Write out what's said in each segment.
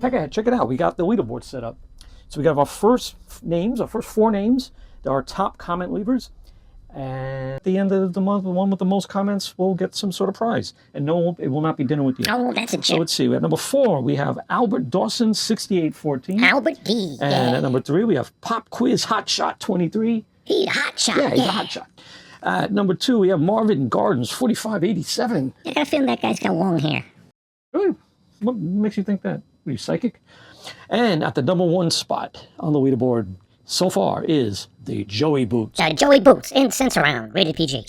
Peckerhead, check it out. We got the leaderboard set up. So we got our first names, our first 4 names. They're our top comment leavers. And at the end of the month, the one with the most comments will get some sort of prize. And no, it will not be dinner with you. Oh, that's a joke. So let's see. At number 4, we have Albert Dawson, 6814. Albert D. And at number 3, we have Pop Quiz Hotshot 23. He's a hot shot. Yeah, he's a hot shot. At number 2, we have Marvin Gardens, 4587. I got a feeling that guy's got long hair. Really? What makes you think that? Are you psychic? And at the number 1 spot on the leaderboard so far is the Joey Boots. Joey Boots in Sense-Around, rated PG.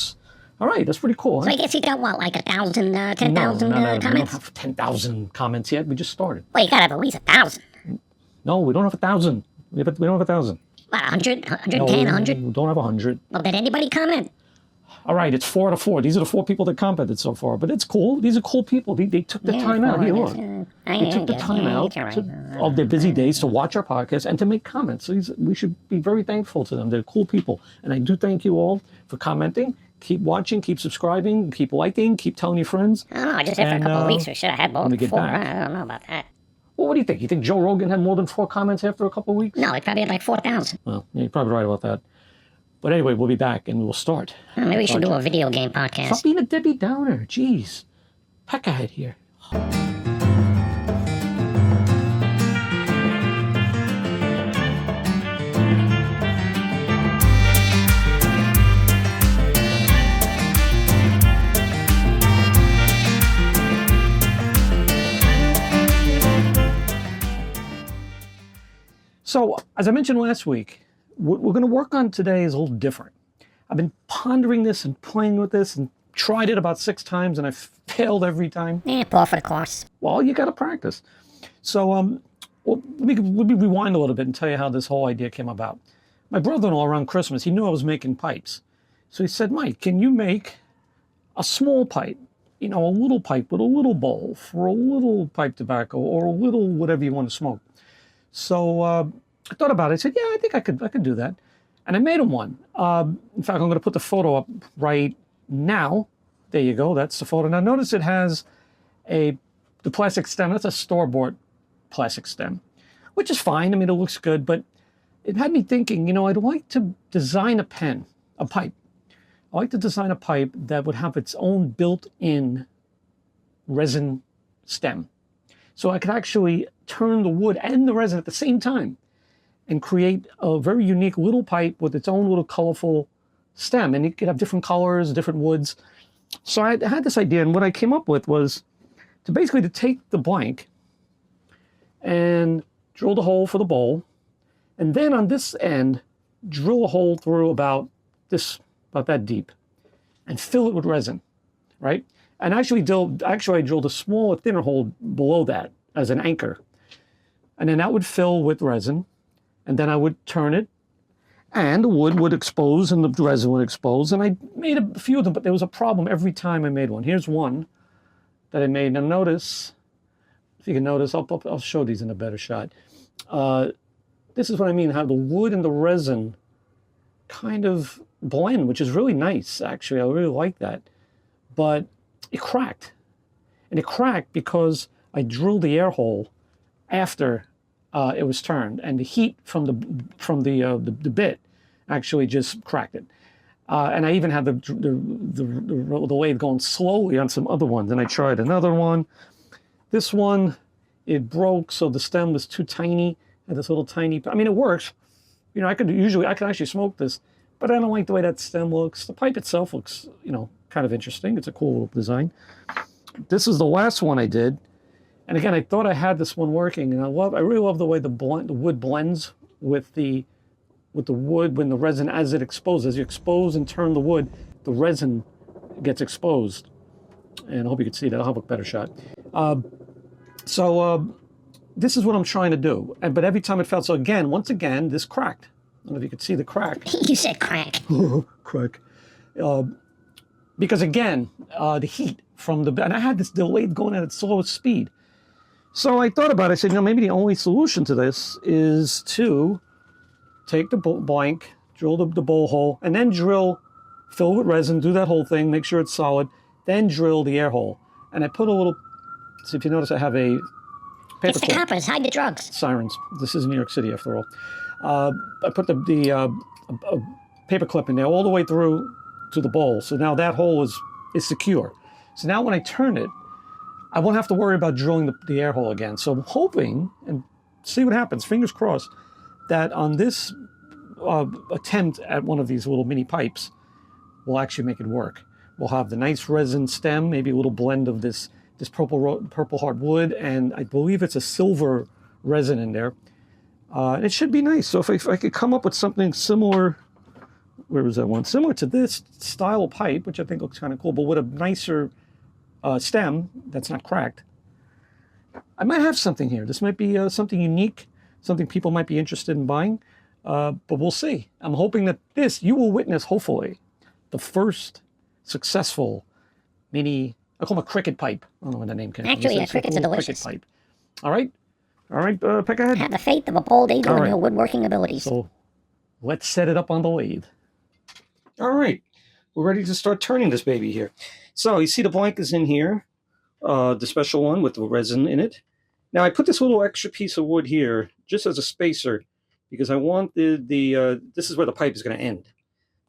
All right, that's pretty cool. So I guess he got what, like 1,000, 10,000 No, we don't comments? have 10,000 comments yet. We just started. Well, you gotta have at least 1,000. No, we don't have 1,000. We don't have 1,000. What, 100, 110, No, 100? we don't have 100. Well, did anybody comment? All right, it's 4 out of 4. These are the 4 people that commented so far, but it's cool. These are cool people. They took the time out. Here, look. They took the time out of their busy days to watch our podcast and to make comments. So we should be very thankful to them. They're cool people. And I do thank you all for commenting. Keep watching, keep subscribing, keep liking, keep telling your friends. I don't know, I just after a couple of weeks, we should have had more than 4. I don't know about that. Well, what do you think? You think Joe Rogan had more than 4 comments after a couple of weeks? No, he probably had like 4,000. Well, yeah, you're probably right about that. But anyway, we'll be back and we'll start. Maybe we should do a video game podcast. Stop being a Debbie Downer. Jeez. Peckerhead here. So, as I mentioned last week, what we're going to work on today is a little different. I've been pondering this and playing with this and tried it about 6 times and I've failed every time. Par for the course. Well, you got to practice. So let me rewind a little bit and tell you how this whole idea came about. My brother-in-law around Christmas, he knew I was making pipes. So he said, Mike, can you make a small pipe? You know, a little pipe with a little bowl for a little pipe tobacco or a little whatever you want to smoke. So I thought about it. I said, yeah, I think I could do that. And I made him one. In fact, I'm going to put the photo up right now. There you go. That's the photo. Now, notice it has the plastic stem. That's a store-bought plastic stem, which is fine. I mean, it looks good. But it had me thinking, you know, I'd like to design a pipe. I'd like to design a pipe that would have its own built-in resin stem. So I could actually turn the wood and the resin at the same time and create a very unique little pipe with its own little colorful stem. And you could have different colors, different woods. So I had this idea, and what I came up with was to basically take the blank and drill the hole for the bowl, and then on this end, drill a hole through about that deep, and fill it with resin, right? And I drilled a smaller, thinner hole below that as an anchor. And then that would fill with resin, and then I would turn it, and the wood would expose and the resin would expose. And I made a few of them, but there was a problem every time I made one. Here's one that I made. Now notice, if you can notice, I'll show these in a better shot. This is what I mean, how the wood and the resin kind of blend, which is really nice, actually. I really like that. But it cracked. And it cracked because I drilled the air hole after it was turned, and the heat from the bit actually just cracked it. And I even had the lathe going slowly on some other ones, and I tried another one. This one, it broke, so the stem was too tiny. Had this little tiny. I mean, it works. You know, I could actually smoke this, but I don't like the way that stem looks. The pipe itself looks, you know, kind of interesting. It's a cool little design. This is the last one I did. And again, I thought I had this one working, and I really love the way the wood blends with the wood when the resin, as it exposes. As you expose and turn the wood, the resin gets exposed. And I hope you can see that. I'll have a better shot. This is what I'm trying to do. But every time it fell, so again, once again, this cracked. I don't know if you could see the crack. You said crack. Crack. Because again, the heat from and I had the lathe going at its slowest speed. So I thought about it. I said, you know, maybe the only solution to this is to take the blank, drill the bowl hole, and then fill with resin, do that whole thing, make sure it's solid, then drill the air hole. And I put a little, see if you notice I have a It's the coppers. Hide the drugs. Sirens. This is New York City, after all. I put the paper clip in there all the way through to the bowl. So now that hole is secure. So now when I turn it, I won't have to worry about drilling the air hole again. So I'm hoping, and see what happens, fingers crossed, that on this attempt at one of these little mini pipes, we'll actually make it work. We'll have the nice resin stem, maybe a little blend of this purple hardwood, and I believe it's a silver resin in there. And it should be nice. So if I could come up with something similar, where was that one? Similar to this style pipe, which I think looks kind of cool, but with a nicer stem that's not cracked, I might have something here. This might be something unique, something people might be interested in buying, but we'll see. I'm hoping that you will witness, hopefully, the first successful mini, I call them a cricket pipe. I don't know where the name came from. Actually, crickets are delicious. Cricket pipe. All right, Peckerhead. Have the faith of a bald eagle in your woodworking abilities. So let's set it up on the lathe. All right, we're ready to start turning this baby here. So you see the blank is in here, the special one with the resin in it. Now I put this little extra piece of wood here just as a spacer because I want this is where the pipe is going to end.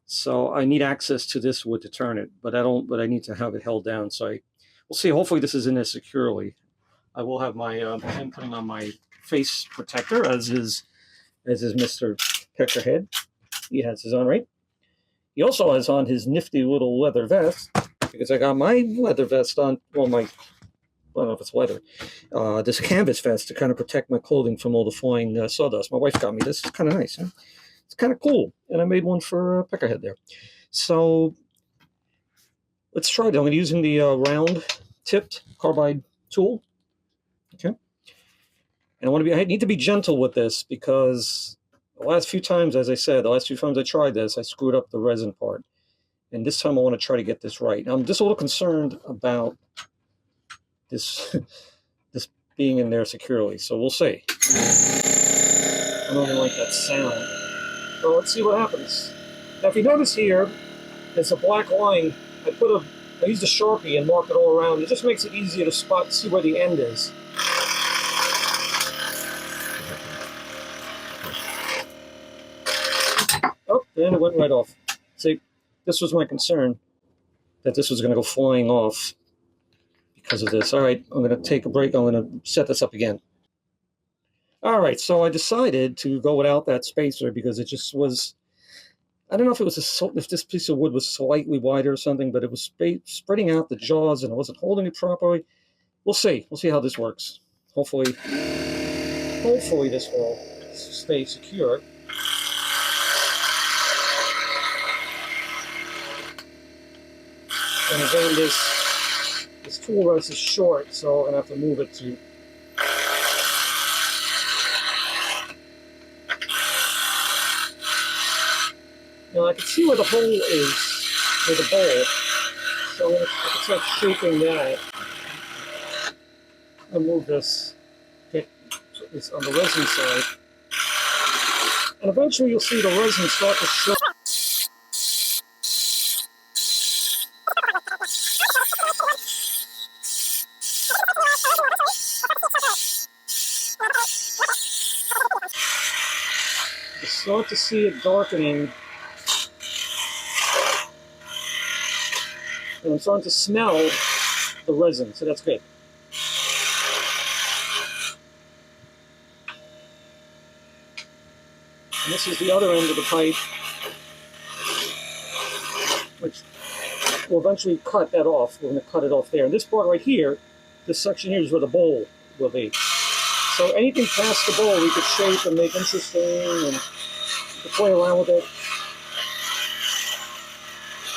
So I need access to this wood to turn it, but I need to have it held down. So we'll see. Hopefully this is in there securely. I will have my I'm putting on my face protector, as is Mr. Peckerhead. He has his on, right? He also has on his nifty little leather vest, because I got my leather vest on, well, I don't know if it's leather, this canvas vest to kind of protect my clothing from all the flying sawdust. My wife got me this. It's kind of nice, huh? It's kind of cool. And I made one for Peckerhead there. So let's try it. I'm using the round-tipped carbide tool. Okay. And I need to be gentle with this because the last few times, as I said, I tried this, I screwed up the resin part. And this time I want to try to get this right. Now, I'm just a little concerned about this being in there securely. So we'll see. I don't even like that sound. So let's see what happens. Now, if you notice here, there's a black line. I used a Sharpie and marked it all around. It just makes it easier to see where the end is. Oh, and it went right off. See, this was my concern, that this was going to go flying off because of this. All right, I'm going to take a break. I'm going to set this up again. All right, so I decided to go without that spacer because it just was, I don't know if this piece of wood was slightly wider or something, but it was spreading out the jaws and it wasn't holding it properly. We'll see. We'll see how this works. Hopefully this will stay secure. And again, this tool rest is short, so I'm going to have to move it to... Now I can see where the hole is, with the bowl, so I'm going to start shaping that. I'll move this, okay, it's on the resin side. And eventually you'll see the resin start to show. You start to see it darkening. And I'm starting to smell the resin, so that's good. And this is the other end of the pipe, which will eventually cut that off. We're going to cut it off there. And this part right here, this section here is where the bowl will be. So anything past the bowl we could shape and make interesting and play around with it.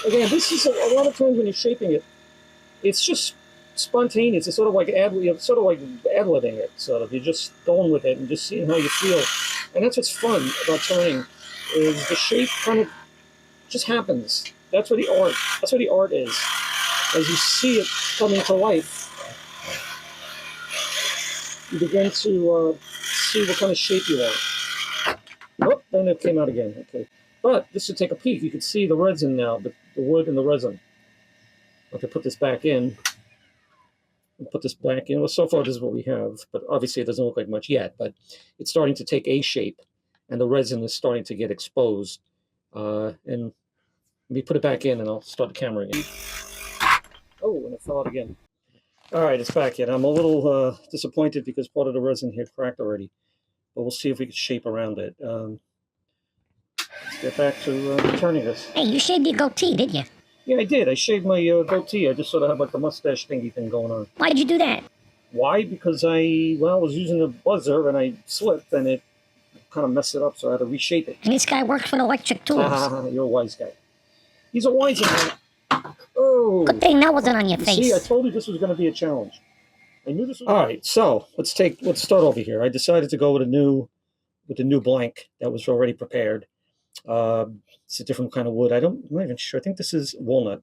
Again, this is a lot of times when you're shaping it, it's just spontaneous. It's sort of like ad-libbing it. Sort of, you're just going with it and just seeing how you feel. And that's what's fun about turning, is the shape kind of just happens. That's where the art is. As you see it coming to life, you begin to see what kind of shape you want. Oh, then it came out again. Okay. But just to take a peek, you can see the resin now, the wood and the resin. Okay, put this back in. and put this back in. Well, so far this is what we have, but obviously it doesn't look like much yet, but it's starting to take a shape, and the resin is starting to get exposed. And let me put it back in, and I'll start the camera again. Oh, and it fell out again. All right, it's back in. I'm a little disappointed because part of the resin here cracked already, but we'll see if we can shape around it. Let's get back to turning this. Hey, you shaved your goatee, did you? Yeah, I did. I shaved my goatee. I just sort of have like the mustache thingy thing going on. Why'd you do that? Why? Because I was using a buzzer and I slipped and it kind of messed it up, so I had to reshape it. And this guy works with electric tools. You're a wise guy. He's a wise guy. Oh. Good thing that wasn't on your face. See, I told you this was going to be a challenge. I knew this was. All right, so let's start over here. I decided to go with the new blank that was already prepared. It's a different kind of wood. I'm not even sure. I think this is walnut.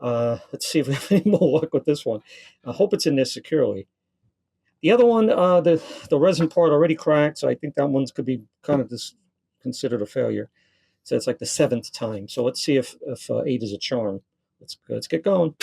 Let's see if we have any more luck with this one. I hope it's in there securely. The other one, the resin part already cracked, so I think that one's could be kind of considered a failure. So it's like the 7th time. So let's see if 8 is a charm. Let's get going.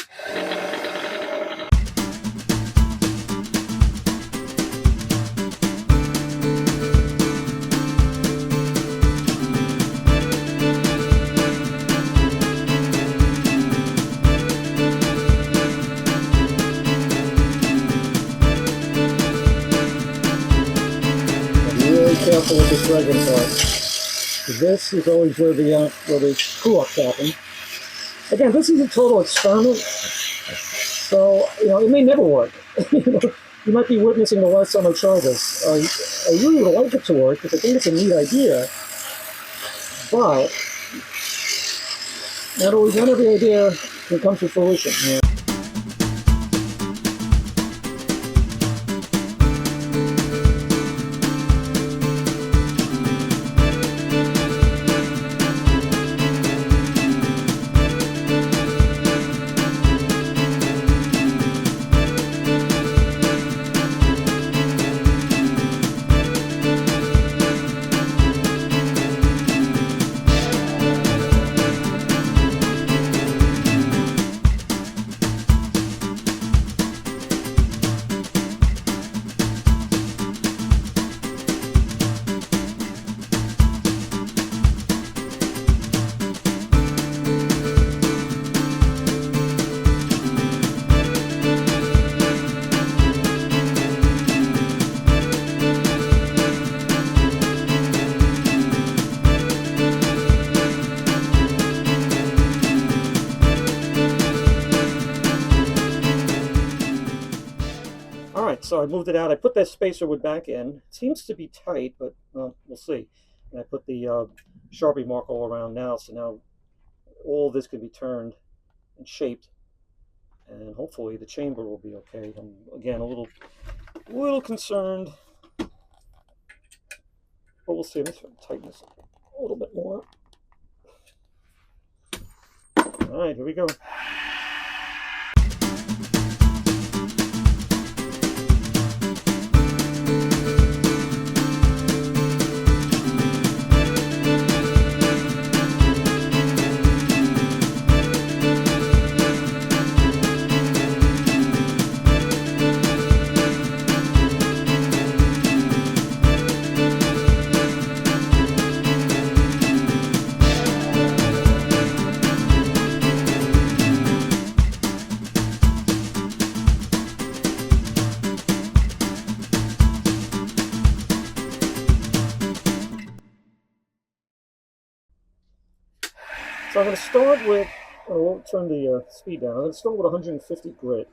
Careful with this resin part. This is always where the screw-up happen. Again, this is a total experiment, so it may never work. You might be witnessing the last time I try this. I really would like it to work because I think it's a neat idea, but not every idea can come to fruition. So I moved it out. I put that spacer wood back in. It seems to be tight, but we'll see. And I put the Sharpie mark all around now, so now all of this can be turned and shaped, and hopefully the chamber will be okay. I'm again a little concerned, but we'll see. Let's tighten this a little bit more. All right, here we go. So I'm going to start with, I won't turn the speed down, I'm going to start with 150 grit.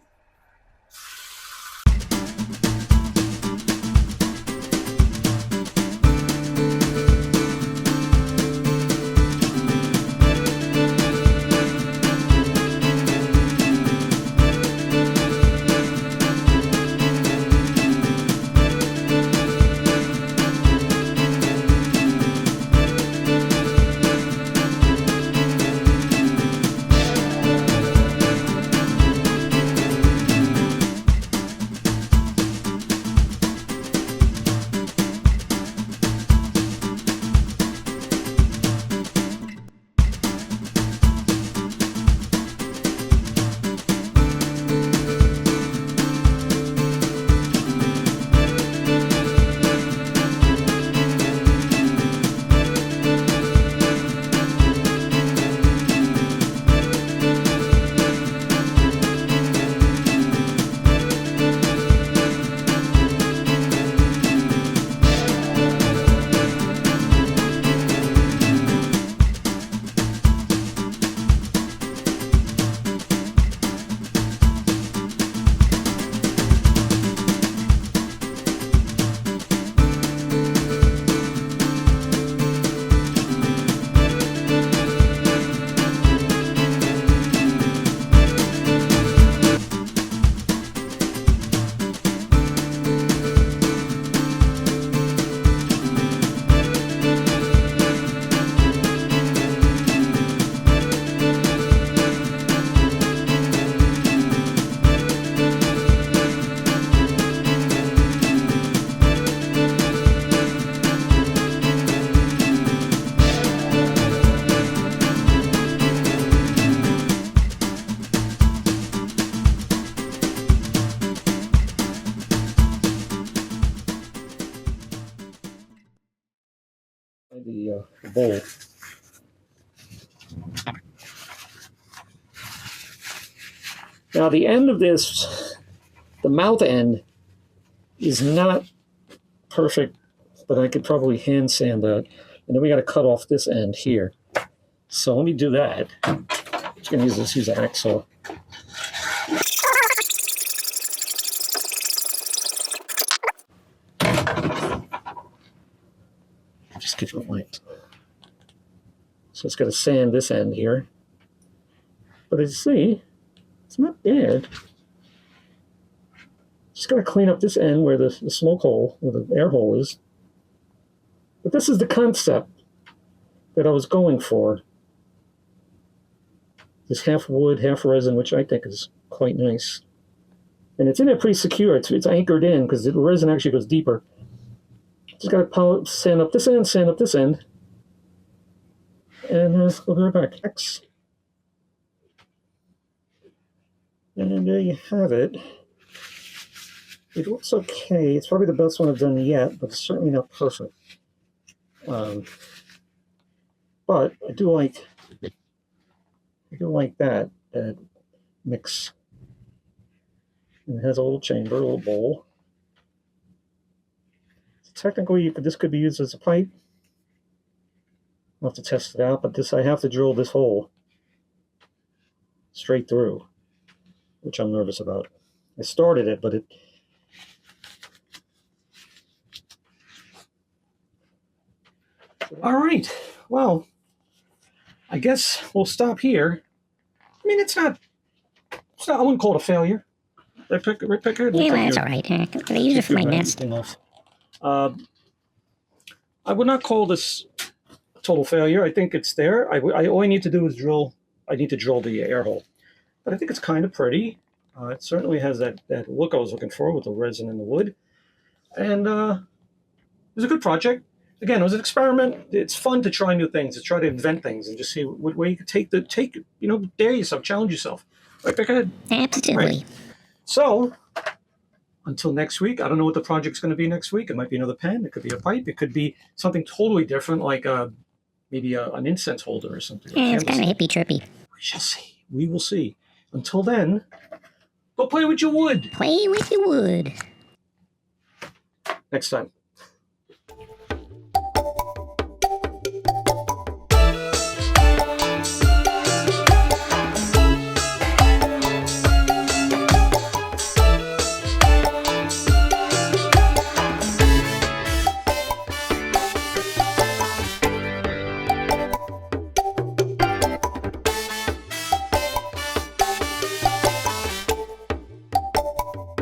bowl. Now the end of this, the mouth end, is not perfect, but I could probably hand sand that. And then we got to cut off this end here. So let me do that. I'm just going to use a hacksaw. Just give it light. So it's got to sand this end here. But as you see, it's not bad. Just got to clean up this end where the smoke hole, where the air hole is. But this is the concept that I was going for. This half wood, half resin, which I think is quite nice. And it's in there pretty secure. It's anchored in because the resin actually goes deeper. Just got to sand up this end, sand up this end. And we'll be right back. X. And there you have it. It looks okay. It's probably the best one I've done yet, but it's certainly not perfect. But I do like that mix. And it has a little chamber, a little bowl. So technically, this could be used as a pipe. I'll have to test it out, but I have to drill this hole straight through, which I'm nervous about. I started it, but it. All right. Well, I guess we'll stop here. I mean, it's not. I wouldn't call it a failure. Right, Peckerhead? Yeah, that's all right. I can use it for my nest. I would not call this a total failure. I think it's there. All I need to do is drill. I need to drill the air hole. But I think it's kind of pretty. It certainly has that look I was looking for with the resin and the wood. And it was a good project. Again, it was an experiment. It's fun to try new things, to try to invent things and just see where you could dare yourself, challenge yourself. Right, Peckerhead? Absolutely. Right. So, until next week, I don't know what the project's going to be next week. It might be another pen. It could be a pipe. It could be something totally different, like maybe an incense holder or something. Yeah, it's kind of hippy-trippy. We shall see. We will see. Until then, go play with your wood. Play with your wood. Next time.